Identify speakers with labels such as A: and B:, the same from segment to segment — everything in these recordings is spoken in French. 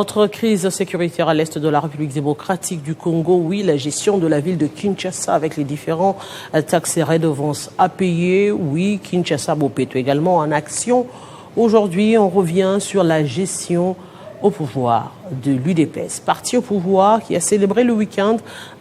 A: Autre crise sécuritaire à l'est de la République démocratique du Congo, oui, la gestion de la ville de Kinshasa avec les différents taxes et redevances à payer. Oui, Kinshasa Bopeto également en action. Aujourd'hui, on revient sur la gestion au pouvoir de l'UDPS, parti au pouvoir qui a célébré le week-end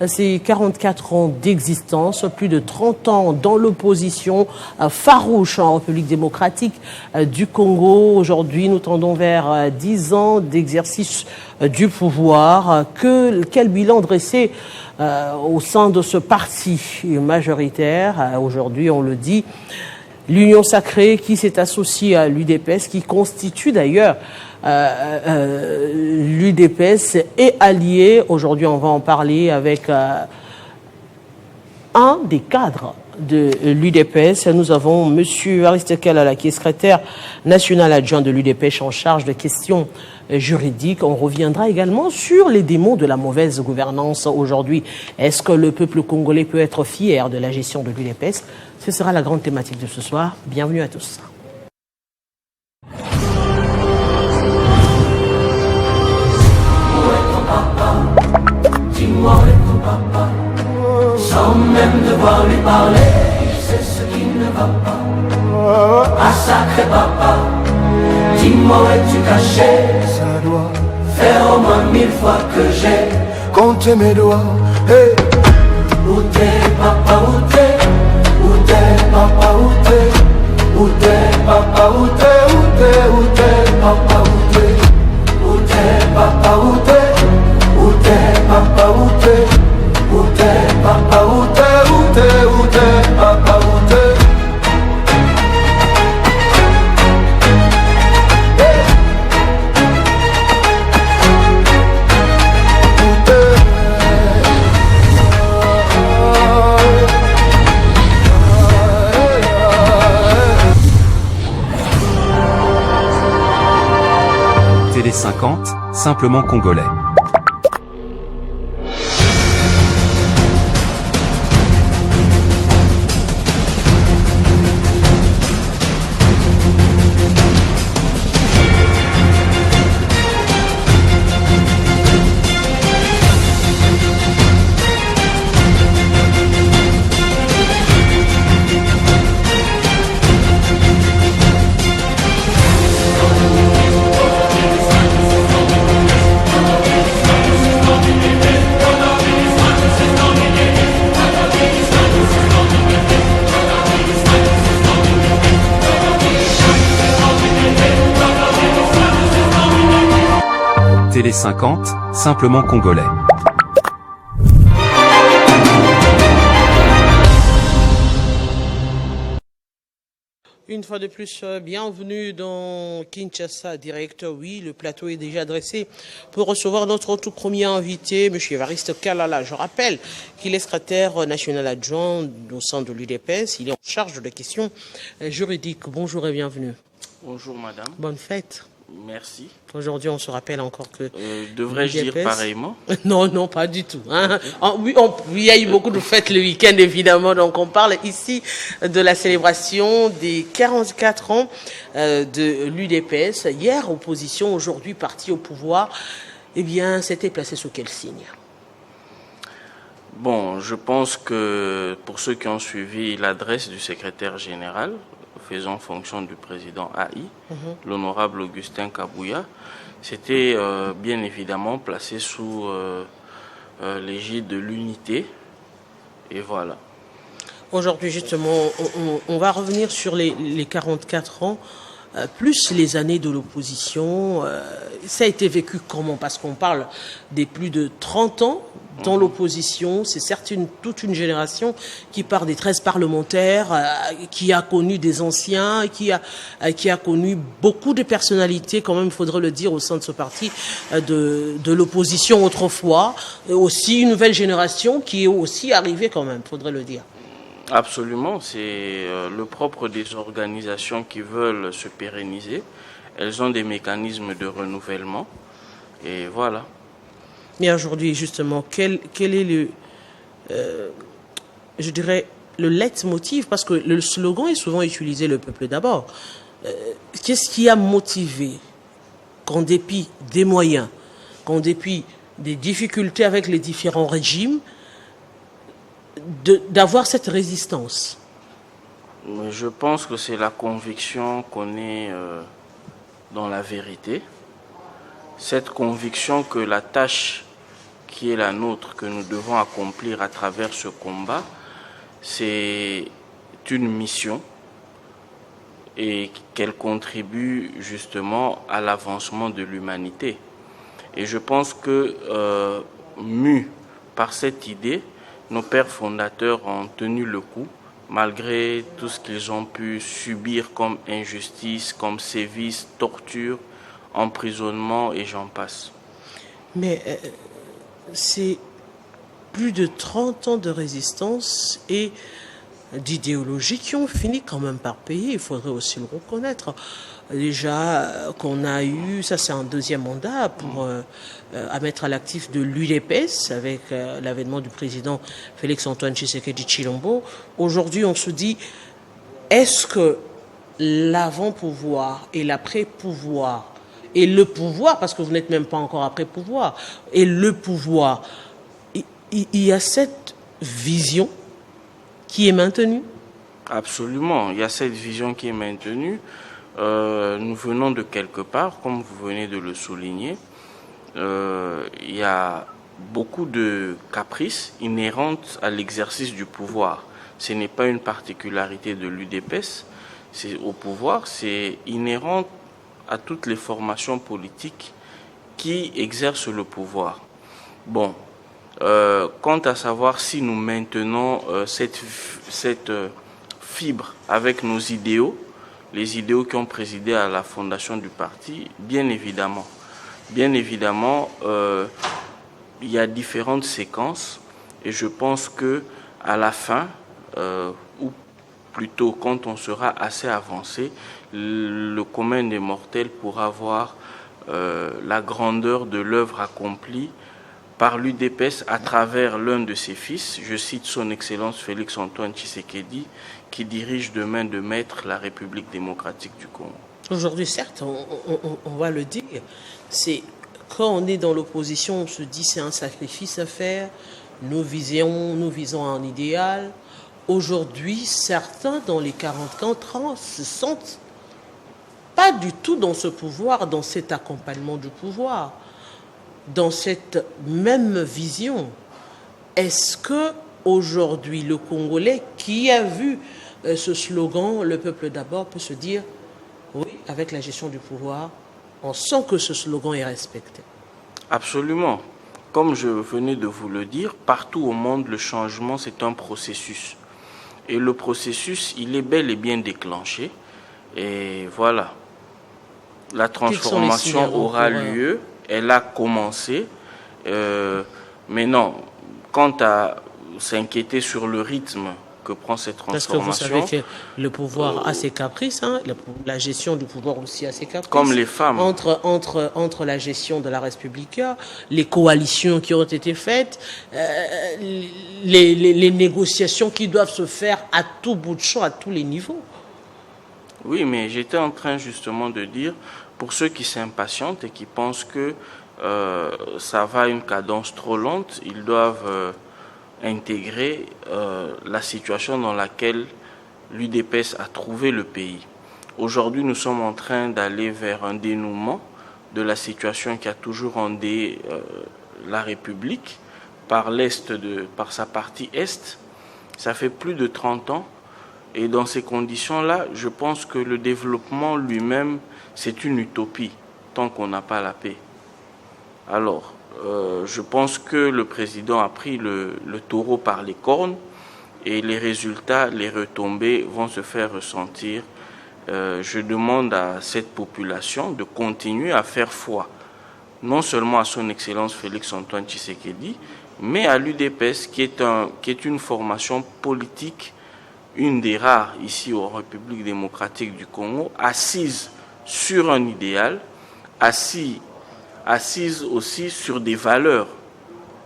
A: ses 44 ans d'existence, plus de 30 ans dans l'opposition farouche en République démocratique du Congo. Aujourd'hui, nous tendons vers 10 ans d'exercice du pouvoir. Quel bilan dressé au sein de ce parti majoritaire? Aujourd'hui, on le dit, l'Union sacrée qui s'est associée à l'UDPS, qui constitue d'ailleurs l'UDPS est allié. Aujourd'hui, on va en parler avec un des cadres de l'UDPS. Nous avons M. Ariste Kalala, qui est secrétaire national adjoint de l'UDPS en charge de questions juridiques. On reviendra également sur les démons de la mauvaise gouvernance aujourd'hui. Est-ce que le peuple congolais peut être fier de la gestion de l'UDPS? Ce sera la grande thématique de ce soir. Bienvenue à tous.
B: Dis-moi où est ton papa, sans même devoir lui parler, c'est ce qui ne va pas. Ah sacré papa, dis-moi où es-tu caché?
C: Ça doit
B: faire au moins 1000 fois que j'ai
C: compté mes doigts. Hey.
B: Où t'es papa, où t'es? Où t'es papa, où t'es? Où t'es papa, où t'es? Où t'es, où t'es papa, où t'es? Où t'es papa, où t'es? Où t'es papa, où t'es? Où t'es papa, où t'es? Où t'es, où t'es papa, où t'es?
D: Télé 50, simplement congolais. Télé 50, simplement congolais.
A: Une fois de plus, bienvenue dans Kinshasa Direct. Oui, le plateau est déjà dressé pour recevoir notre tout premier invité, M. Evariste Kalala. Je rappelle qu'il est secrétaire national adjoint au sein de l'UDPS. Il est en charge de questions juridiques. Bonjour et bienvenue.
E: Bonjour madame.
A: Bonne fête.
E: Merci.
A: Aujourd'hui, on se rappelle encore que...
E: Devrais-je dire pareillement?
A: Non, non, pas du tout. Hein. Oui, il y a eu beaucoup de fêtes le week-end, évidemment. Donc, on parle ici de la célébration des 44 ans de l'UDPS. Hier, opposition, aujourd'hui, parti au pouvoir. Eh bien, c'était placé sous quel signe?
E: Bon, je pense que pour ceux qui ont suivi l'adresse du secrétaire général, faisant fonction du président AI, l'honorable Augustin Kabouya, c'était bien évidemment placé sous l'égide de l'unité. Et voilà.
A: Aujourd'hui, justement, on va revenir sur les 44 ans, plus les années de l'opposition. Ça a été vécu comment? Parce qu'on parle des plus de 30 ans dans l'opposition. C'est certes toute une génération qui part des 13 parlementaires, qui a connu des anciens, qui a connu beaucoup de personnalités, quand même, il faudrait le dire, au sein de ce parti de l'opposition autrefois. Et aussi une nouvelle génération qui est aussi arrivée quand même, il faudrait le dire.
E: Absolument, c'est le propre des organisations qui veulent se pérenniser. Elles ont des mécanismes de renouvellement et voilà.
A: Mais aujourd'hui, justement, quel est je dirais, le leitmotiv, parce que le slogan est souvent utilisé, le peuple d'abord. Qu'est-ce qui a motivé qu'en dépit des moyens, qu'en dépit des difficultés avec les différents régimes, d'avoir cette résistance?
E: Mais je pense que c'est la conviction qu'on est dans la vérité. Cette conviction que la tâche qui est la nôtre, que nous devons accomplir à travers ce combat, c'est une mission et qu'elle contribue justement à l'avancement de l'humanité. Et je pense que, mus par cette idée, nos pères fondateurs ont tenu le coup, malgré tout ce qu'ils ont pu subir comme injustice, comme sévices, torture, emprisonnement et j'en passe.
A: Mais c'est plus de 30 ans de résistance et d'idéologie qui ont fini quand même par payer, il faudrait aussi le reconnaître. Déjà qu'on a eu, ça c'est un deuxième mandat pour à mettre à l'actif de l'UDPS avec l'avènement du président Félix-Antoine Tshisekedi Tshilombo. Aujourd'hui on se dit, est-ce que l'avant-pouvoir et l'après-pouvoir et le pouvoir, parce que vous n'êtes même pas encore après-pouvoir, et le pouvoir, il y a cette vision qui est maintenue?
E: Absolument, il y a cette vision qui est maintenue. Nous venons de quelque part, comme vous venez de le souligner. Il y a beaucoup de caprices inhérentes à l'exercice du pouvoir. Ce n'est pas une particularité de l'UDPS, c'est au pouvoir, c'est inhérent à toutes les formations politiques qui exercent le pouvoir. Bon, quant à savoir si nous maintenons cette fibre avec nos idéaux, les idéaux qui ont présidé à la fondation du parti, bien évidemment. Bien évidemment, il y a différentes séquences et je pense que à la fin, ou plutôt quand on sera assez avancé, le commun des mortels pourra voir la grandeur de l'œuvre accomplie par l'UDPS à travers l'un de ses fils, je cite son Excellence Félix-Antoine Tshisekedi, qui dirige de main de maître la République démocratique du Congo.
A: Aujourd'hui, certes, on va le dire, c'est quand on est dans l'opposition, on se dit c'est un sacrifice à faire, nous visons un idéal. Aujourd'hui, certains dans les 44 ans se sentent pas du tout dans ce pouvoir, dans cet accompagnement du pouvoir, dans cette même vision. Est-ce que aujourd'hui le Congolais qui a vu ce slogan « Le peuple d'abord » peut se dire « Oui, avec la gestion du pouvoir, on sent que ce slogan est respecté ».
E: Absolument. Comme je venais de vous le dire, partout au monde, le changement, c'est un processus. Et le processus, il est bel et bien déclenché. Et voilà. La transformation aura lieu. Elle a commencé. Mais non, quant à s'inquiéter sur le rythme que prend cette transformation...
A: Parce que vous savez que le pouvoir a ses caprices, hein, la gestion du pouvoir aussi a ses caprices.
E: Comme les femmes.
A: Entre la gestion de la Respublica, les coalitions qui ont été faites, les négociations qui doivent se faire à tout bout de champ, à tous les niveaux.
E: Oui, mais j'étais en train justement de dire, pour ceux qui s'impatientent et qui pensent que ça va à une cadence trop lente, ils doivent intégrer la situation dans laquelle l'UDPS a trouvé le pays. Aujourd'hui, nous sommes en train d'aller vers un dénouement de la situation qui a toujours endé la République par sa partie Est. Ça fait plus de 30 ans. Et dans ces conditions-là, je pense que le développement lui-même, c'est une utopie, tant qu'on n'a pas la paix. Alors, je pense que le président a pris le taureau par les cornes et les résultats, les retombées vont se faire ressentir. Je demande à cette population de continuer à faire foi, non seulement à son Excellence Félix-Antoine Tshisekedi, mais à l'UDPS qui est une formation politique, une des rares ici aux République démocratique du Congo, assise sur un idéal, assise aussi sur des valeurs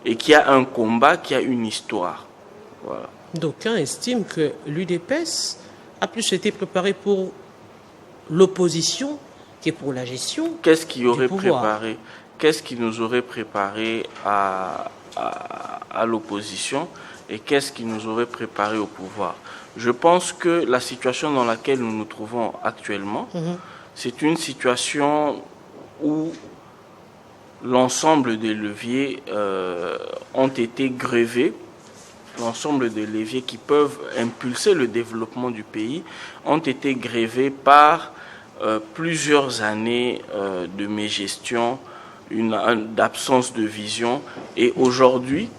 E: et qui a un combat, qui a une histoire. Voilà.
A: D'aucuns estiment que l'UDPS a plus été préparé pour l'opposition que pour la gestion.
E: Qu'est-ce qui aurait préparé? qu'est-ce qui nous aurait préparé à l'opposition et qu'est-ce qui nous aurait préparé au pouvoir. Je pense que la situation dans laquelle nous nous trouvons actuellement, c'est une situation où l'ensemble des leviers ont été grevés, l'ensemble des leviers qui peuvent impulser le développement du pays ont été grevés par plusieurs années de mégestion, d'absence de vision. Et aujourd'hui,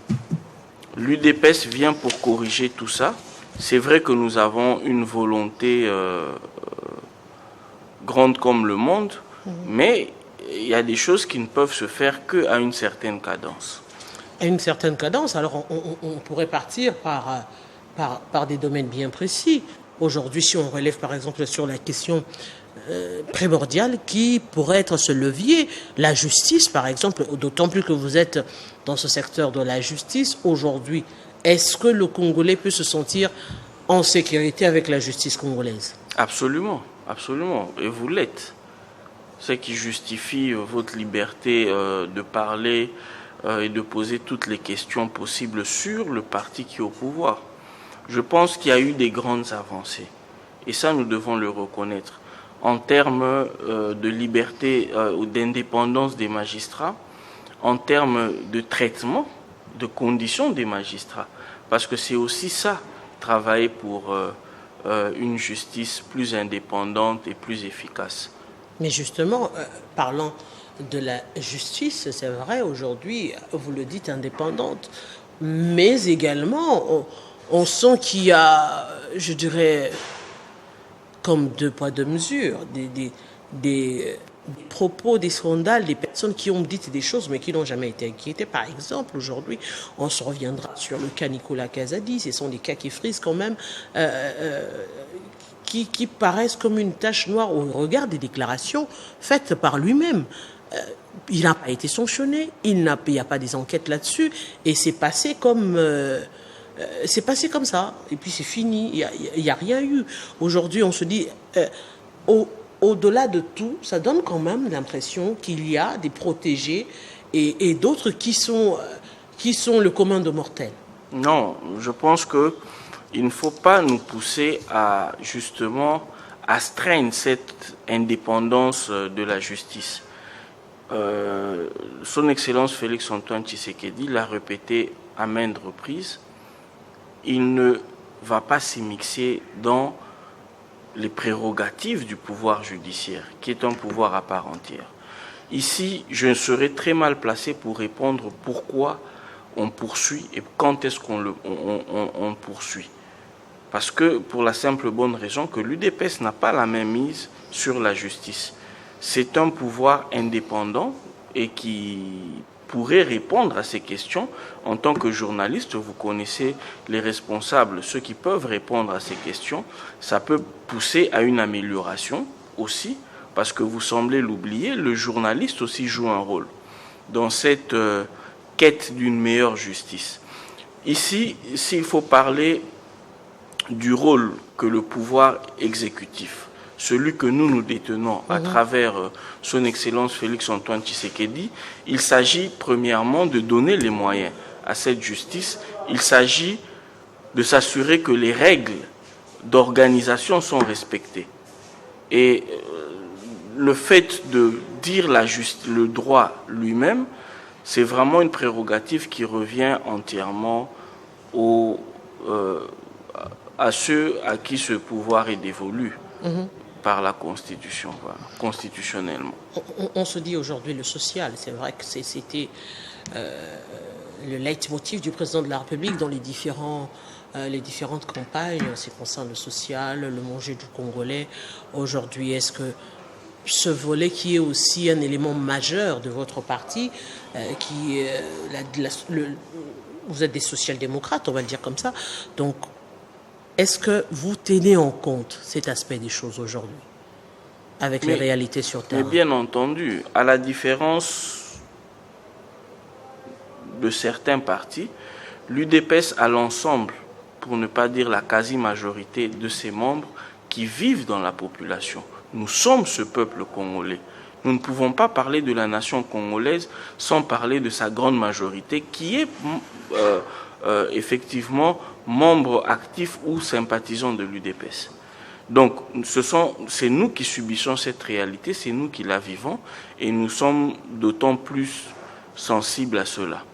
E: l'UDPS vient pour corriger tout ça. C'est vrai que nous avons une volonté grande comme le monde, mais il y a des choses qui ne peuvent se faire qu'à une certaine cadence.
A: À une certaine cadence, alors on pourrait partir par des domaines bien précis. Aujourd'hui, si on relève par exemple sur la question primordiale qui pourrait être ce levier, la justice par exemple, d'autant plus que vous êtes dans ce secteur de la justice aujourd'hui, est-ce que le Congolais peut se sentir en sécurité avec la justice congolaise?
E: Absolument, absolument, et vous l'êtes. Ce qui justifie votre liberté de parler et de poser toutes les questions possibles sur le parti qui est au pouvoir. Je pense qu'il y a eu des grandes avancées, et ça nous devons le reconnaître, en termes de liberté ou d'indépendance des magistrats, en termes de traitement, de conditions des magistrats, parce que c'est aussi ça, travailler pour une justice plus indépendante et plus efficace.
A: Mais justement, parlant de la justice, c'est vrai, aujourd'hui, vous le dites, indépendante, mais également, on sent qu'il y a, je dirais, comme deux poids, deux mesures, des propos, des scandales, des personnes qui ont dit des choses, mais qui n'ont jamais été inquiétées. Par exemple, aujourd'hui, on se reviendra sur le cas Nicolas Kazadi, ce sont des cas qui frisent quand même, qui paraissent comme une tache noire au regard des déclarations faites par lui-même. Il n'a pas été sanctionné, il n'y a pas des enquêtes là-dessus, et c'est passé comme ça, et puis c'est fini, il n'y a rien eu. Aujourd'hui, on se dit, au-delà de tout, ça donne quand même l'impression qu'il y a des protégés et d'autres qui sont le commun de mortels.
E: Non, je pense que il ne faut pas nous pousser à justement astreindre cette indépendance de la justice. Son Excellence Félix Antoine Tshisekedi l'a répété à maintes reprises, il ne va pas s'immiscer dans les prérogatives du pouvoir judiciaire, qui est un pouvoir à part entière. Ici, je serais très mal placé pour répondre pourquoi on poursuit et quand est-ce qu'on poursuit. Parce que, pour la simple bonne raison que l'UDPS n'a pas la même mise sur la justice. C'est un pouvoir indépendant et qui pourrait répondre à ces questions. En tant que journaliste, vous connaissez les responsables, ceux qui peuvent répondre à ces questions. Ça peut pousser à une amélioration aussi, parce que vous semblez l'oublier, le journaliste aussi joue un rôle dans cette quête d'une meilleure justice. Ici, s'il faut parler du rôle que le pouvoir exécutif, celui que nous détenons à travers son Excellence Félix Antoine Tshisekedi, il s'agit premièrement de donner les moyens à cette justice. Il s'agit de s'assurer que les règles d'organisation sont respectées. Et le fait de dire le droit lui-même, c'est vraiment une prérogative qui revient entièrement à ceux à qui ce pouvoir est dévolu par la Constitution, voilà, constitutionnellement.
A: On se dit aujourd'hui le social, c'est vrai que c'était le leitmotiv du président de la République dans les différentes campagnes, c'est concerne le social, le manger du Congolais. Aujourd'hui, est-ce que ce volet qui est aussi un élément majeur de votre parti, vous êtes des social-démocrates, on va le dire comme ça, donc est-ce que vous tenez en compte cet aspect des choses aujourd'hui, avec les réalités sur terre?
E: Mais bien entendu, à la différence de certains partis, l'UDPS a l'ensemble, pour ne pas dire la quasi-majorité de ses membres qui vivent dans la population. Nous sommes ce peuple congolais. Nous ne pouvons pas parler de la nation congolaise sans parler de sa grande majorité qui est effectivement membre actif ou sympathisant de l'UDPS. Donc, c'est nous qui subissons cette réalité, c'est nous qui la vivons, et nous sommes d'autant plus sensibles à cela.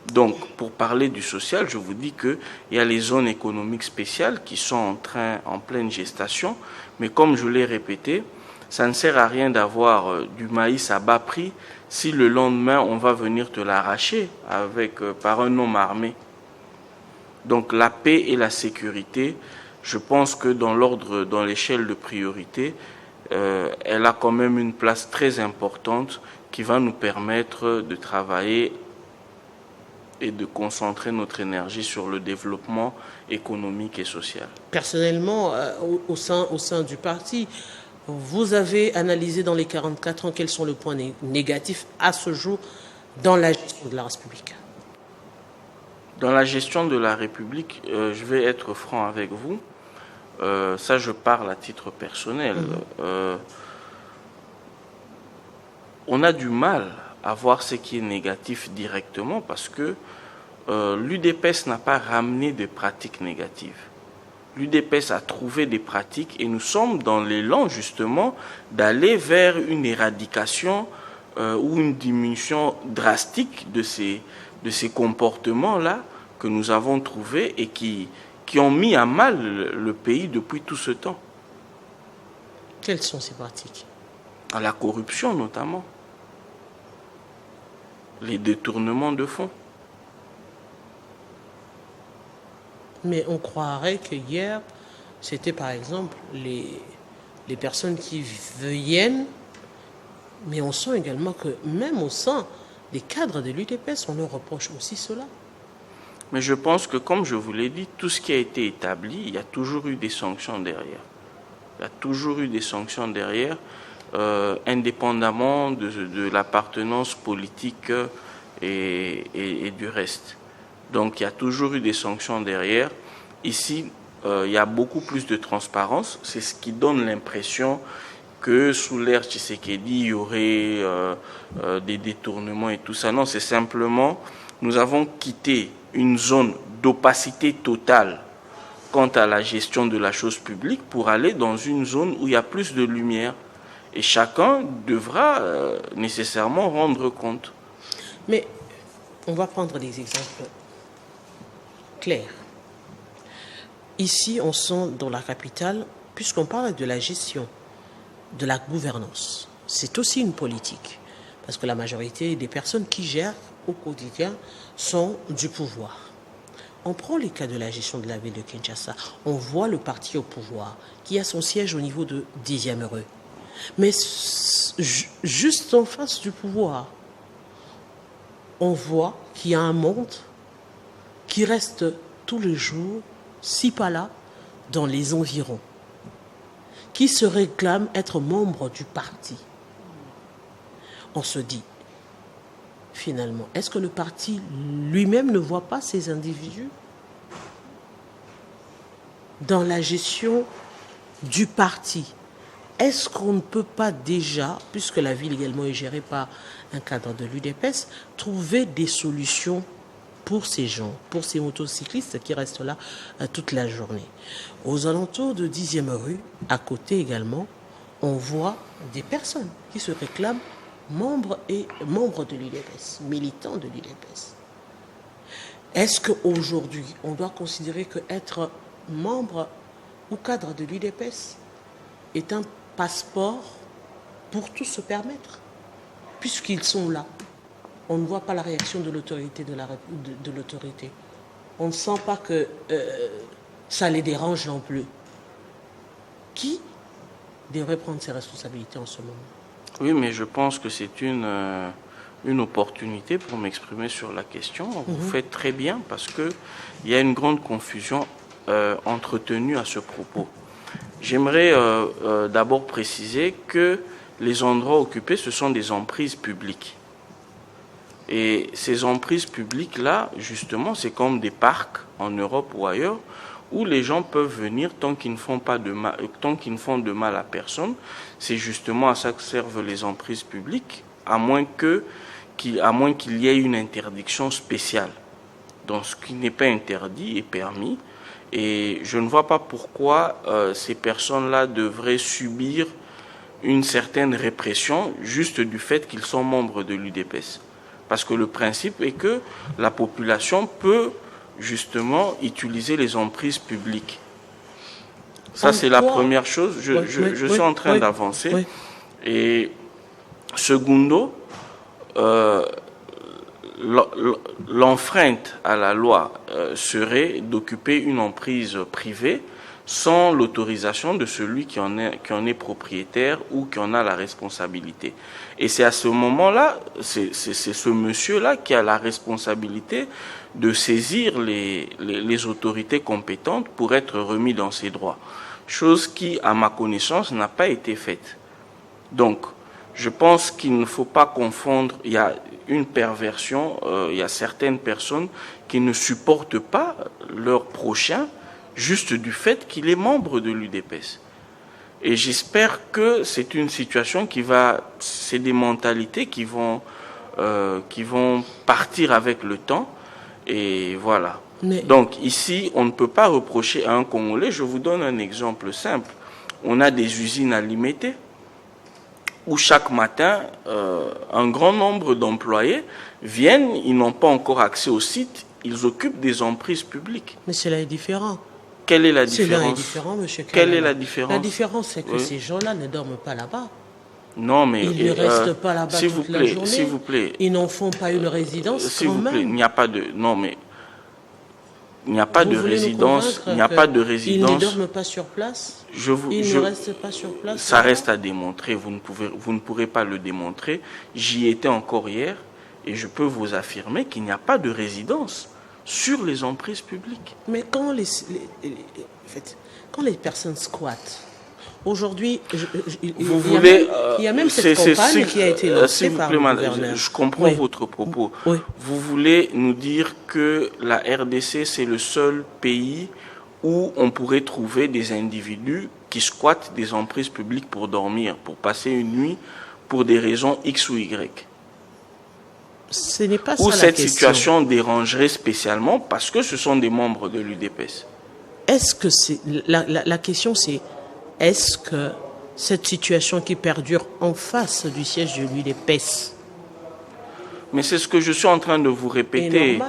E: Donc, pour parler du social, je vous dis qu'il y a les zones économiques spéciales qui sont en pleine gestation, mais comme je l'ai répété, ça ne sert à rien d'avoir du maïs à bas prix si le lendemain on va venir te l'arracher par un homme armé. Donc, la paix et la sécurité, je pense que dans l'échelle de priorité, elle a quand même une place très importante qui va nous permettre de travailler et de concentrer notre énergie sur le développement économique et social.
A: Personnellement, au sein du parti, vous avez analysé dans les 44 ans quels sont les points négatifs à ce jour dans la gestion de la République.
E: Dans la gestion de la République, je vais être franc avec vous. Ça, je parle à titre personnel. On a du mal à voir ce qui est négatif directement parce que l'UDPS n'a pas ramené de pratiques négatives. L'UDPS a trouvé des pratiques et nous sommes dans l'élan justement d'aller vers une éradication ou une diminution drastique de ces comportements-là que nous avons trouvés et qui ont mis à mal le pays depuis tout ce temps.
A: Quelles sont ces pratiques?
E: À la corruption notamment. Les détournements de fonds.
A: Mais on croirait que hier, c'était par exemple les personnes qui viennent, mais on sent également que même au sein des cadres de l'UDPS, on leur reproche aussi cela.
E: Mais je pense que, comme je vous l'ai dit, tout ce qui a été établi, il y a toujours eu des sanctions derrière. Il y a toujours eu des sanctions derrière, indépendamment de l'appartenance politique et du reste. Donc il y a toujours eu des sanctions derrière. Ici, il y a beaucoup plus de transparence. C'est ce qui donne l'impression que sous l'ère Tshisekedi, il y aurait des détournements et tout ça. Non, c'est simplement, nous avons quitté une zone d'opacité totale quant à la gestion de la chose publique pour aller dans une zone où il y a plus de lumière. Et chacun devra nécessairement rendre compte.
A: Mais on va prendre des exemples clairs. Ici, on sent dans la capitale, puisqu'on parle de la gestion, de la gouvernance, c'est aussi une politique. Parce que la majorité des personnes qui gèrent au quotidien sont du pouvoir. On prend les cas de la gestion de la ville de Kinshasa. On voit le parti au pouvoir qui a son siège au niveau de 10e rue. Mais juste en face du pouvoir, on voit qu'il y a un monde qui reste tous les jours, si pas là, dans les environs, qui se réclame être membre du parti. On se dit, finalement, est-ce que le parti lui-même ne voit pas ces individus dans la gestion du parti? Est-ce qu'on ne peut pas déjà, puisque la ville également est gérée par un cadre de l'UDPS, trouver des solutions pour ces gens, pour ces motocyclistes qui restent là toute la journée? Aux alentours de 10e rue, à côté également, on voit des personnes qui se réclament membres de l'UDPS, militants de l'UDPS. Est-ce qu'aujourd'hui, on doit considérer qu'être membre ou cadre de l'UDPS est un passeport pour tout se permettre, puisqu'ils sont là? On ne voit pas la réaction de l'autorité, de l'autorité. On ne sent pas que ça les dérange non plus. Qui devrait prendre ses responsabilités en ce moment?
E: Oui, mais je pense que c'est une opportunité pour m'exprimer sur la question. Vous faites très bien parce qu'il y a une grande confusion entretenue à ce propos. J'aimerais d'abord préciser que les endroits occupés, ce sont des emprises publiques. Et ces emprises publiques-là, justement, c'est comme des parcs en Europe ou ailleurs, où les gens peuvent venir tant qu'ils ne font pas de mal, tant qu'ils ne font de mal à personne. C'est justement à ça que servent les emprises publiques, à moins qu'il y ait une interdiction spéciale. Donc ce qui n'est pas interdit est permis. Et je ne vois pas pourquoi ces personnes-là devraient subir une certaine répression juste du fait qu'ils sont membres de l'UDPS. Parce que le principe est que la population peut justement utiliser les emprises publiques. Ça, c'est la première chose. Je suis en train d'avancer. Oui. Et secondo, l'enfreinte à la loi serait d'occuper une emprise privée sans l'autorisation de celui qui en est propriétaire ou qui en a la responsabilité. Et c'est à ce moment-là, c'est ce monsieur-là qui a la responsabilité de saisir les autorités compétentes pour être remis dans ses droits. Chose qui, à ma connaissance, n'a pas été faite. Donc, je pense qu'il ne faut pas confondre, il y a une perversion, il y a certaines personnes qui ne supportent pas leur prochain juste du fait qu'il est membre de l'UDPS. Et j'espère que c'est une situation c'est des mentalités qui vont partir avec le temps. Et voilà. Mais... Donc ici, on ne peut pas reprocher à un Congolais, je vous donne un exemple simple. On a des usines à Limété, où chaque matin, un grand nombre d'employés viennent, ils n'ont pas encore accès au site, ils occupent des emprises publiques.
A: Mais cela est différent.
E: Quelle est la différence?
A: Cela est différent, monsieur Kalala.
E: Quelle est la différence?
A: La différence, c'est que ces gens-là ne dorment pas là-bas.
E: Non, mais
A: ils ne restent pas là-bas toute la journée.
E: S'il vous plaît.
A: Ils n'en font pas une résidence.
E: S'il vous plaît, il n'y a pas de... Non, mais... Il n'y a pas de résidence. Il n'y a pas de résidence.
A: Ils ne dorment pas sur place. Ils ne restent pas sur place.
E: Ça reste à démontrer. Vous ne pourrez pas le démontrer. J'y étais encore hier et je peux vous affirmer qu'il n'y a pas de résidence sur les emprises publiques.
A: Mais quand les personnes squattent, aujourd'hui, il y a même cette campagne qui a été lancée par le gouverneur.
E: Je comprends votre propos. Oui. Vous voulez nous dire que la RDC, c'est le seul pays où on pourrait trouver des individus qui squattent des emprises publiques pour dormir, pour passer une nuit, pour des raisons X ou Y.
A: Ce n'est pas ça
E: Ou
A: la
E: cette
A: question.
E: Situation dérangerait spécialement parce que ce sont des membres de l'UDPS.
A: Est-ce que c'est la question, c'est est-ce que cette situation qui perdure en face du siège de l'UDPS,
E: mais c'est ce que je suis en train de vous répéter.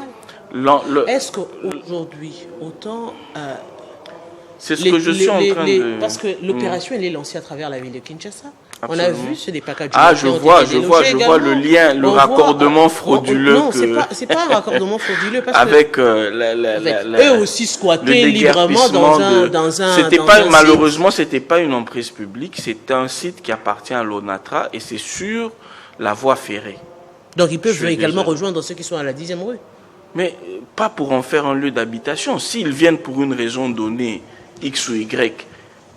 A: Est-ce qu'aujourd'hui, autant
E: c'est ce que je suis en train de...
A: Parce que l'opération, elle est lancée à travers la ville de Kinshasa.
E: Absolument.
A: On a vu, c'est des packages.
E: Ah, je vois le lien, le raccordement frauduleux.
A: Non, c'est pas un raccordement frauduleux. Parce
E: avec
A: eux aussi squattés librement dans un...
E: C'était pas, malheureusement, c'était pas une emprise publique, c'est un site qui appartient à l'ONATRA et c'est sur la voie ferrée.
A: Donc ils peuvent également rejoindre ceux qui sont à la 10e rue.
E: Mais pas pour en faire un lieu d'habitation. S'ils viennent pour une raison donnée, X ou Y,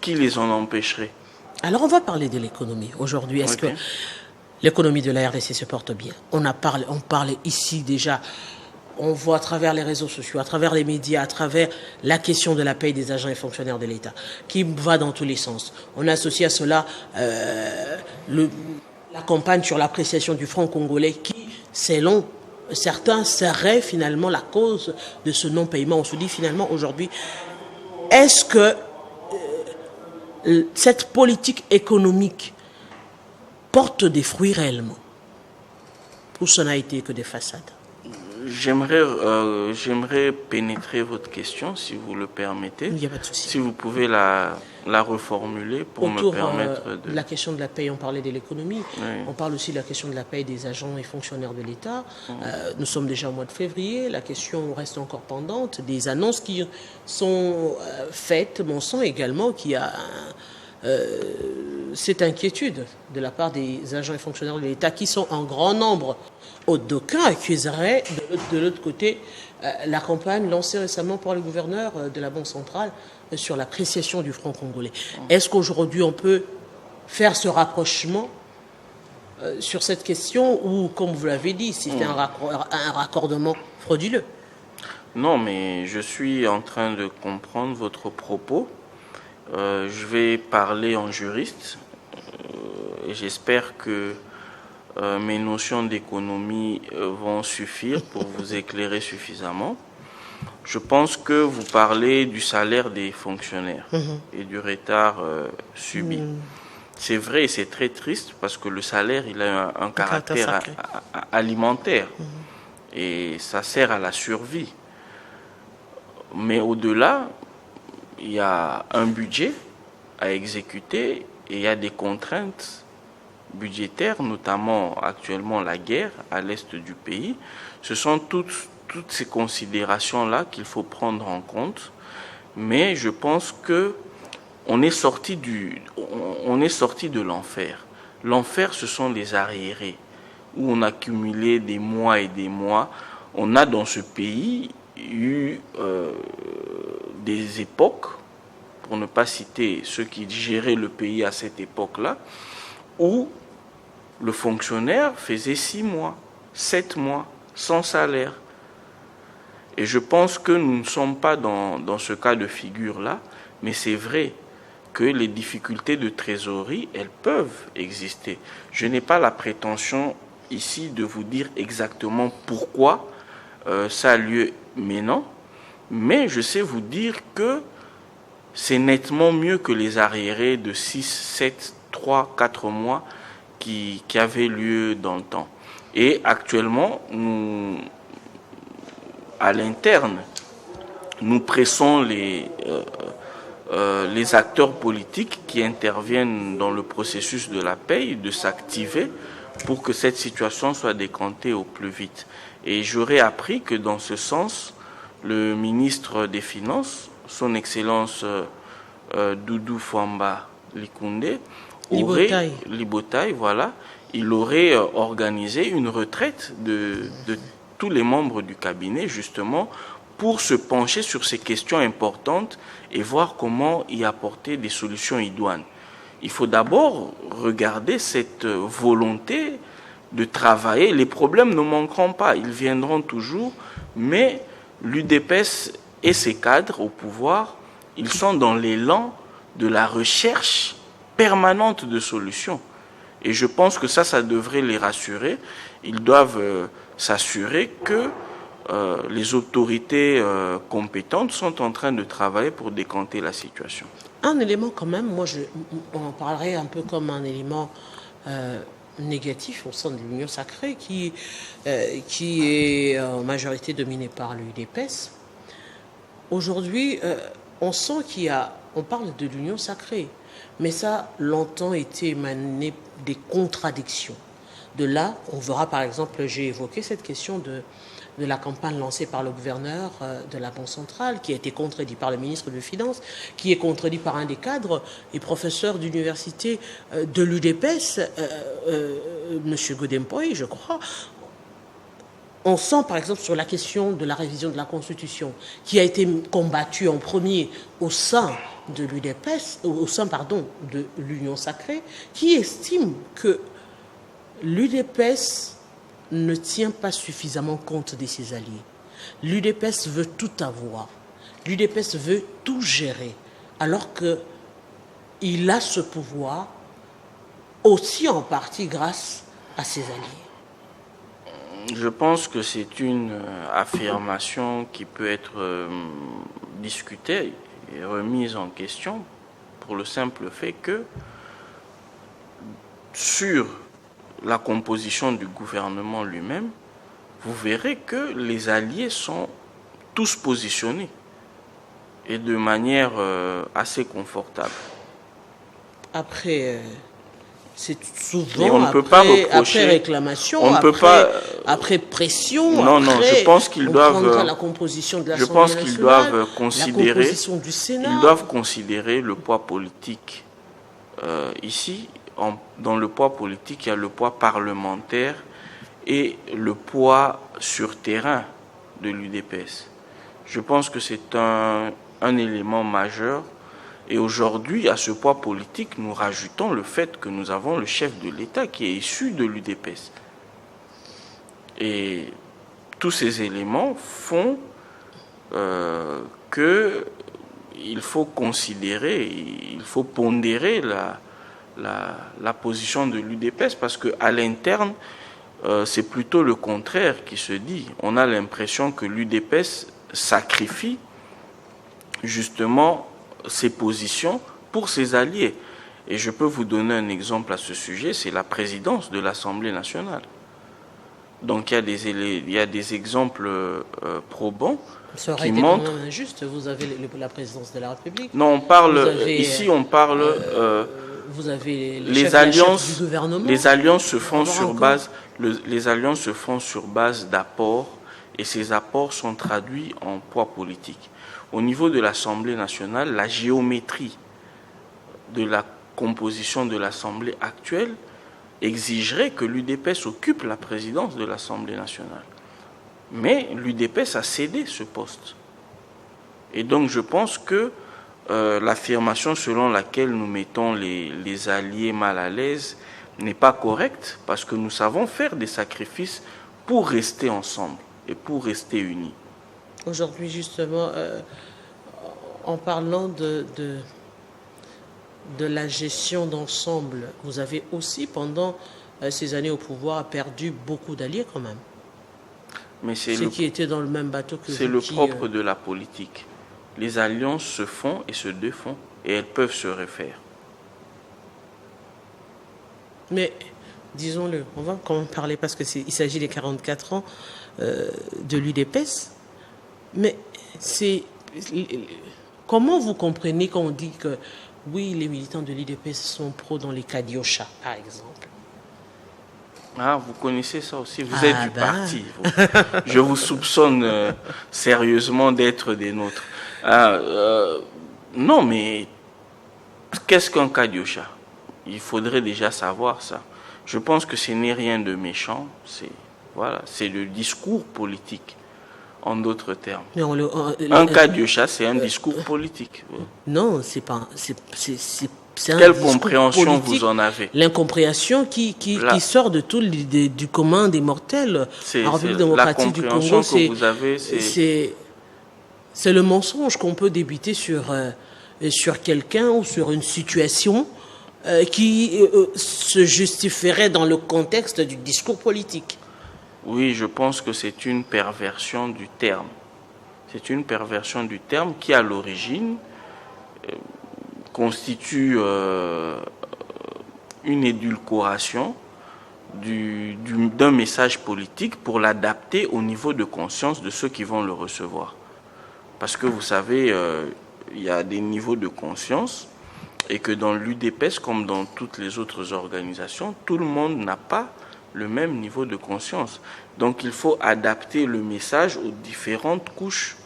E: qui les en empêcherait?
A: Alors on va parler de l'économie aujourd'hui. Est-ce que l'économie de la RDC se porte bien? On parle ici déjà, on voit à travers les réseaux sociaux, à travers les médias, à travers la question de la paye des agents et fonctionnaires de l'État, qui va dans tous les sens. On associe à cela la campagne sur l'appréciation du franc congolais qui, selon certains, serait finalement la cause de ce non-paiement. On se dit finalement aujourd'hui, est-ce que cette politique économique porte des fruits réellement, ou ça n'a été que des façades?
E: J'aimerais pénétrer votre question, si vous le permettez.
A: Il n'y a pas de souci.
E: Si vous pouvez la reformuler pour me permettre de...
A: la question de la paye, on parlait de l'économie. Oui. On parle aussi de la question de la paye des agents et fonctionnaires de l'État. Nous sommes déjà au mois de février. La question reste encore pendante. Des annonces qui sont faites, mais on sent également qu'il y a cette inquiétude de la part des agents et fonctionnaires de l'État qui sont en grand nombre. D'aucuns accuseraient de l'autre côté la campagne lancée récemment par le gouverneur de la Banque centrale sur l'appréciation du franc congolais. Est-ce qu'aujourd'hui on peut faire ce rapprochement sur cette question ou, comme vous l'avez dit, c'était un raccordement frauduleux?
E: Non, mais je suis en train de comprendre votre propos. Je vais parler en juriste et j'espère que mes notions d'économie vont suffire pour vous éclairer suffisamment. Je pense que vous parlez du salaire des fonctionnaires et du retard subi. C'est vrai et c'est très triste parce que le salaire, il a un caractère alimentaire et ça sert à la survie. Mais au-delà, il y a un budget à exécuter et il y a des contraintes budgétaires, notamment actuellement la guerre à l'est du pays. Ce sont toutes ces considérations-là qu'il faut prendre en compte. Mais je pense que on est sorti de l'enfer. L'enfer, ce sont les arriérés, où on a cumulé des mois et des mois. On a dans ce pays eu des époques, pour ne pas citer ceux qui géraient le pays à cette époque-là, où le fonctionnaire faisait 6 mois, 7 mois, sans salaire. Et je pense que nous ne sommes pas dans ce cas de figure-là, mais c'est vrai que les difficultés de trésorerie, elles peuvent exister. Je n'ai pas la prétention ici de vous dire exactement pourquoi ça a lieu maintenant, mais je sais vous dire que c'est nettement mieux que les arriérés de 6, 7, 3, 4 mois qui avaient lieu dans le temps. Et actuellement, à l'interne, nous pressons les acteurs politiques qui interviennent dans le processus de la paix de s'activer pour que cette situation soit décantée au plus vite. Et j'aurais appris que dans ce sens, le ministre des Finances, son Excellence Doudou Fwamba Likunde, Libotaï, voilà, il aurait organisé une retraite de tous les membres du cabinet, justement, pour se pencher sur ces questions importantes et voir comment y apporter des solutions idoines. Il faut d'abord regarder cette volonté de travailler. Les problèmes ne manqueront pas, ils viendront toujours, mais l'UDPS et ses cadres au pouvoir, ils sont dans l'élan de la recherche permanente de solutions. Et je pense que ça devrait les rassurer. Ils doivent s'assurer que les autorités compétentes sont en train de travailler pour décanter la situation.
A: Un élément quand même, moi on en parlerait un peu comme un élément négatif au sein de l'Union sacrée qui est en majorité dominée par l'UDPS. Aujourd'hui, on sent on parle de l'Union sacrée, mais ça a longtemps été émané des contradictions. De là, on verra par exemple, j'ai évoqué cette question de la campagne lancée par le gouverneur de la Banque centrale, qui a été contredit par le ministre des Finances, qui est contredit par un des cadres et professeurs d'université de l'UDPS, M. Godempoy, je crois. On sent par exemple sur la question de la révision de la Constitution, qui a été combattue en premier au sein de l'UDPS, de l'Union sacrée, qui estime que l'UDPS ne tient pas suffisamment compte de ses alliés. L'UDPS veut tout avoir. L'UDPS veut tout gérer, alors qu'il a ce pouvoir aussi en partie grâce à ses alliés.
E: Je pense que c'est une affirmation qui peut être discutée et remise en question pour le simple fait que sur la composition du gouvernement lui-même, vous verrez que les alliés sont tous positionnés et de manière assez confortable.
A: Après, c'est souvent
E: on ne peut pas reprocher,
A: après réclamation,
E: on ne peut pas,
A: après pression.
E: Non, je pense qu'ils doivent.
A: La composition de
E: je pense qu'ils doivent considérer.
A: La composition du Sénat.
E: Ils doivent considérer le poids politique. Ici, dans le poids politique, il y a le poids parlementaire et le poids sur terrain de l'UDPS. Je pense que c'est un élément majeur. Et aujourd'hui, à ce poids politique, nous rajoutons le fait que nous avons le chef de l'État qui est issu de l'UDPS. Et tous ces éléments font qu'il faut considérer, il faut pondérer la position de l'UDPS, parce qu'à l'interne, c'est plutôt le contraire qui se dit. On a l'impression que l'UDPS sacrifie justement ses positions pour ses alliés. Et je peux vous donner un exemple à ce sujet, c'est la présidence de l'Assemblée nationale. Donc il y a des exemples probants
A: ça aurait
E: qui
A: été
E: montrent...
A: injuste, vous avez la présidence de la République.
E: Non, ici on parle...
A: vous avez
E: les alliances,
A: du gouvernement.
E: les alliances se font sur base, les alliances se font sur base d'apports, et ces apports sont traduits en poids politique. Au niveau de l'Assemblée nationale, la géométrie de la composition de l'Assemblée actuelle exigerait que l'UDPS occupe la présidence de l'Assemblée nationale. Mais l'UDPS a cédé ce poste. Et donc je pense que l'affirmation selon laquelle nous mettons les alliés mal à l'aise n'est pas correcte, parce que nous savons faire des sacrifices pour rester ensemble et pour rester unis.
A: Aujourd'hui, justement, en parlant de la gestion d'ensemble, vous avez aussi, pendant ces années au pouvoir, perdu beaucoup d'alliés quand même.
E: Mais
A: ceux qui étaient dans le même bateau que vous.
E: C'est le propre de la politique. Les alliances se font et se défont, et elles peuvent se refaire. Mais,
A: disons-le, on va quand même parler, parce qu'il s'agit des 44 ans de l'UDPS. Mais comment vous comprenez quand on dit que, oui, les militants de l'UDPS sont pro dans les Kadiocha, par exemple?
E: Ah, vous connaissez ça aussi, vous êtes du parti. Je vous soupçonne sérieusement d'être des nôtres. Non, mais qu'est-ce qu'un Kadiocha? Il faudrait déjà savoir ça. Je pense que ce n'est rien de méchant, c'est le discours politique, en d'autres termes. Un Kadiocha, c'est un discours politique.
A: Non, c'est pas...
E: Quelle compréhension vous en avez?
A: L'incompréhension qui sort de tout du commun des mortels en République démocratique du Congo. C'est le mensonge qu'on peut débiter sur quelqu'un ou sur une situation qui se justifierait dans le contexte du discours politique.
E: Oui, je pense que c'est une perversion du terme. C'est une perversion du terme qui, à l'origine, constitue une édulcoration d'un message politique pour l'adapter au niveau de conscience de ceux qui vont le recevoir. Parce que vous savez, il y a des niveaux de conscience, et que dans l'UDPS, comme dans toutes les autres organisations, tout le monde n'a pas le même niveau de conscience. Donc il faut adapter le message aux différentes couches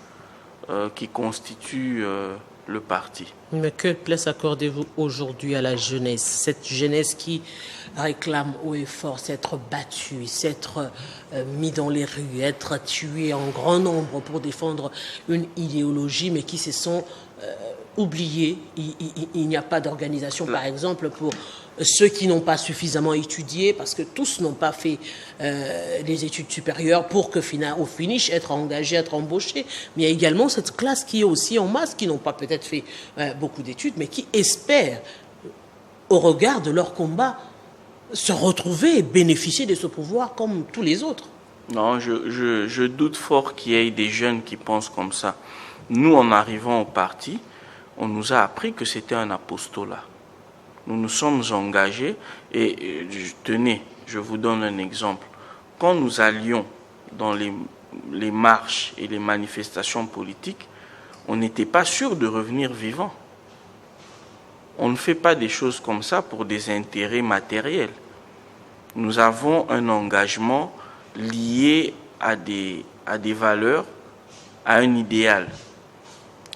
E: qui constituent le parti.
A: Mais quelle place accordez-vous aujourd'hui à la jeunesse? Cette jeunesse qui réclame haut et fort s'être battue, s'être mis dans les rues, être tuée en grand nombre pour défendre une idéologie, mais qui se sont oubliés. Il n'y a pas d'organisation, par exemple, pour ceux qui n'ont pas suffisamment étudié, parce que tous n'ont pas fait des études supérieures pour que au finish être engagés, être embauchés. Mais il y a également cette classe qui est aussi en masse, qui n'ont pas peut-être fait beaucoup d'études, mais qui espèrent, au regard de leur combat, se retrouver et bénéficier de ce pouvoir comme tous les autres.
E: Non, je doute fort qu'il y ait des jeunes qui pensent comme ça. Nous, en arrivant au parti, on nous a appris que c'était un apostolat. Nous nous sommes engagés et tenez, je vous donne un exemple. Quand nous allions dans les marches et les manifestations politiques, on n'était pas sûr de revenir vivant. On ne fait pas des choses comme ça pour des intérêts matériels. Nous avons un engagement lié à des valeurs, à un idéal.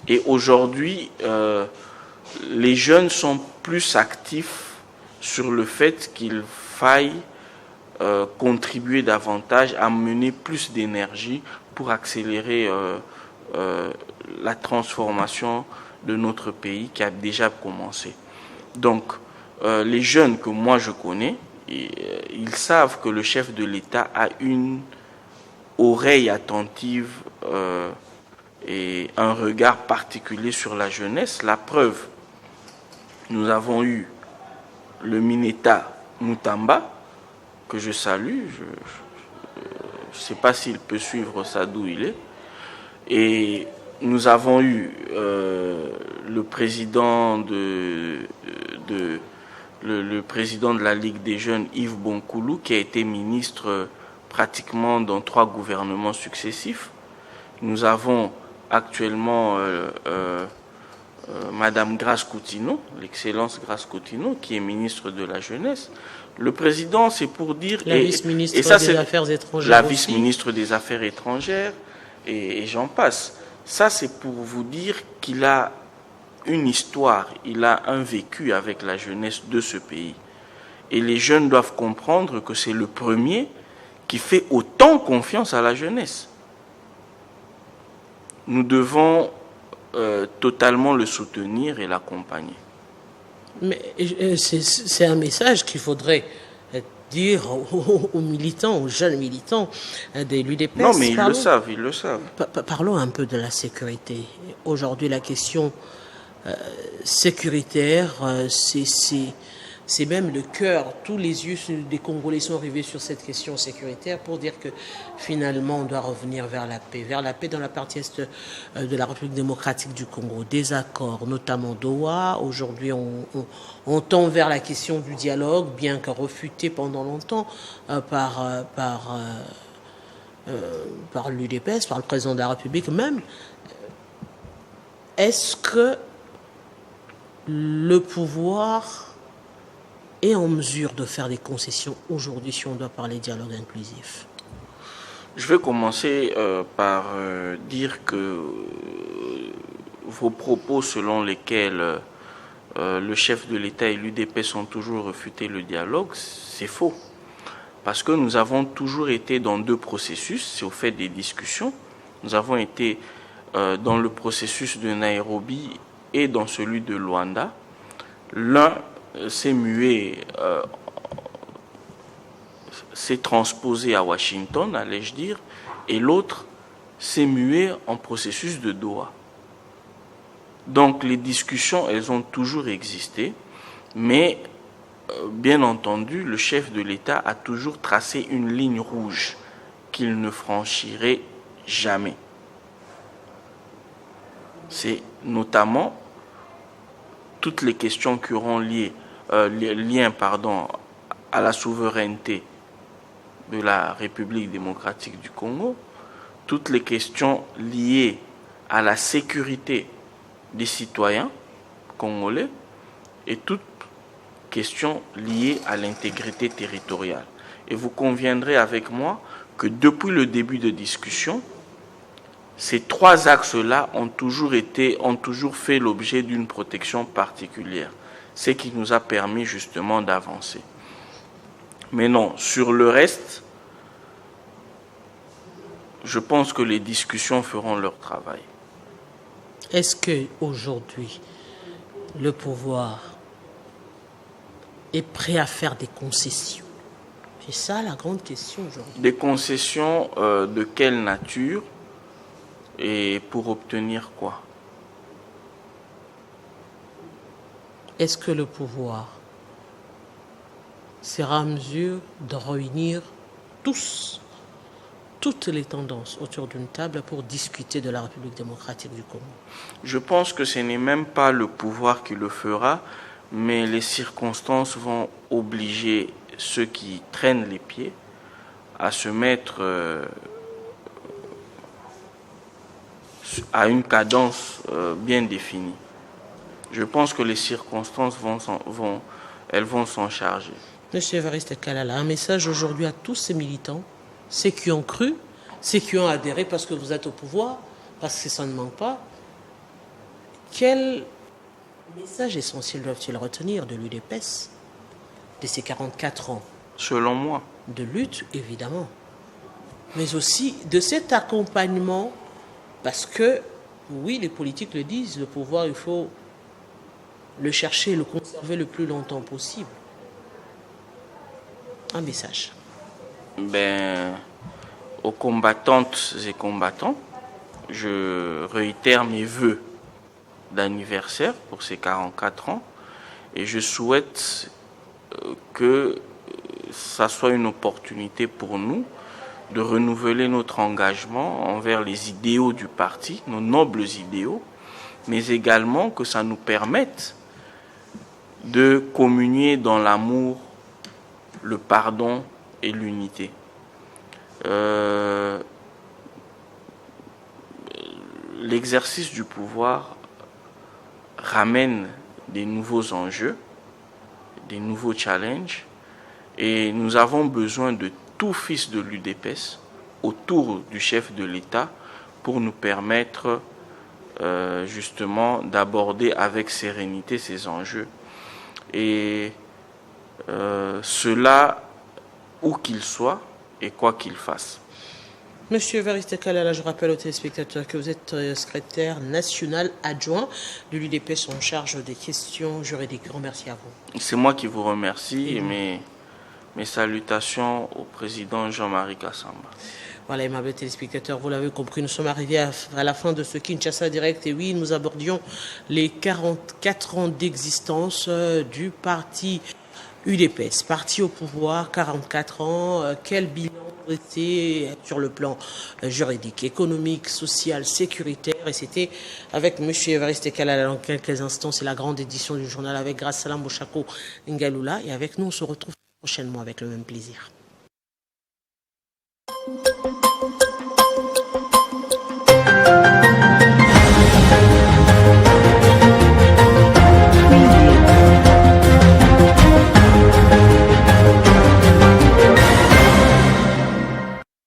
E: Et aujourd'hui, les jeunes sont plus actifs sur le fait qu'il faille contribuer davantage à mener plus d'énergie pour accélérer la transformation de notre pays qui a déjà commencé. Donc, les jeunes que moi je connais, ils savent que le chef de l'État a une oreille attentive et un regard particulier sur la jeunesse. La preuve, nous avons eu le Mineta Mutamba, que je salue. Je ne sais pas s'il peut suivre ça d'où il est. Et nous avons eu le président le président de la Ligue des jeunes, Yves Bonkoulou, qui a été ministre pratiquement dans 3 gouvernements successifs. Nous avons actuellement Madame Grace Coutinho, l'excellence Grace Coutinho, qui est ministre de la jeunesse. Le président, c'est pour dire...
A: La vice-ministre des Affaires étrangères.
E: La vice-ministre des Affaires étrangères, et j'en passe. Ça, c'est pour vous dire qu'il a une histoire, il a un vécu avec la jeunesse de ce pays. Et les jeunes doivent comprendre que c'est le premier qui fait autant confiance à la jeunesse. Nous devons totalement le soutenir et l'accompagner.
A: Mais c'est un message qu'il faudrait dire aux militants, aux jeunes militants de l'UDPS.
E: Non, mais ils le savent.
A: Parlons un peu de la sécurité. Aujourd'hui, la question sécuritaire, c'est même le cœur. Tous les yeux des Congolais sont rivés sur cette question sécuritaire pour dire que finalement on doit revenir vers la paix dans la partie est de la République démocratique du Congo. Des accords, notamment Doha. Aujourd'hui, on tend vers la question du dialogue, bien que refuté pendant longtemps par l'UDPS, par le président de la République même. Est-ce que le pouvoir est en mesure de faire des concessions aujourd'hui si on doit parler dialogue inclusif?
E: Je vais commencer par dire que vos propos selon lesquels le chef de l'État et l'UDPS ont toujours refuté le dialogue, c'est faux. Parce que nous avons toujours été dans 2 processus, c'est au fait des discussions. Nous avons été dans le processus de Nairobi et dans celui de Luanda. L'un s'est mué, s'est transposé à Washington, allais-je dire, et l'autre s'est mué en processus de Doha. Donc les discussions, elles ont toujours existé, mais bien entendu, le chef de l'État a toujours tracé une ligne rouge qu'il ne franchirait jamais. C'est notamment toutes les questions qui auront lien à la souveraineté de la République démocratique du Congo, toutes les questions liées à la sécurité des citoyens congolais et toutes questions liées à l'intégrité territoriale. Et vous conviendrez avec moi que depuis le début de discussion, ces 3 axes-là ont toujours fait l'objet d'une protection particulière, ce qui nous a permis justement d'avancer. Mais non, sur le reste, je pense que les discussions feront leur travail.
A: Est-ce qu'aujourd'hui, le pouvoir est prêt à faire des concessions? C'est ça la grande question aujourd'hui.
E: Des concessions de quelle nature et pour obtenir quoi?
A: Est-ce que le pouvoir sera en mesure de réunir toutes les tendances autour d'une table pour discuter de la République démocratique du Congo?
E: Je pense que ce n'est même pas le pouvoir qui le fera, mais les circonstances vont obliger ceux qui traînent les pieds à se mettre à une cadence bien définie. Je pense que les circonstances vont s'en charger.
A: Monsieur Évariste Kalala, un message aujourd'hui à tous ces militants, ceux qui ont cru, ceux qui ont adhéré parce que vous êtes au pouvoir, parce que ça ne manque pas. Quel message essentiel doivent-ils retenir de l'UDPS, de ces 44 ans?
E: Selon moi.
A: De lutte, évidemment, mais aussi de cet accompagnement, parce que, oui, les politiques le disent, le pouvoir, il faut le chercher, le conserver le plus longtemps possible. Un message.
E: Aux combattantes et combattants, je réitère mes vœux d'anniversaire pour ces 44 ans et je souhaite que ça soit une opportunité pour nous de renouveler notre engagement envers les idéaux du parti, nos nobles idéaux, mais également que ça nous permette de communier dans l'amour, le pardon et l'unité. L'exercice du pouvoir ramène des nouveaux enjeux, des nouveaux challenges, et nous avons besoin de tout fils de l'UDPS autour du chef de l'État pour nous permettre justement d'aborder avec sérénité ces enjeux. Et cela, où qu'il soit et quoi qu'il fasse.
A: Monsieur Évariste Kalala, je rappelle aux téléspectateurs que vous êtes secrétaire national adjoint de l'UDPS en charge des questions juridiques. Grand merci à vous.
E: C'est moi qui vous remercie et mes salutations au président Jean-Marie Kassamba.
A: Voilà, aimables téléspectateurs, vous l'avez compris, nous sommes arrivés à la fin de ce Kinshasa Direct. Et oui, nous abordions les 44 ans d'existence du parti UDPS, parti au pouvoir, 44 ans. Quel bilan était sur le plan juridique, économique, social, sécuritaire? Et c'était avec M. Évariste Kalala dans quelques instants. C'est la grande édition du journal avec Grâce Salam Bochako Ngaloula. Et avec nous, on se retrouve prochainement avec le même plaisir.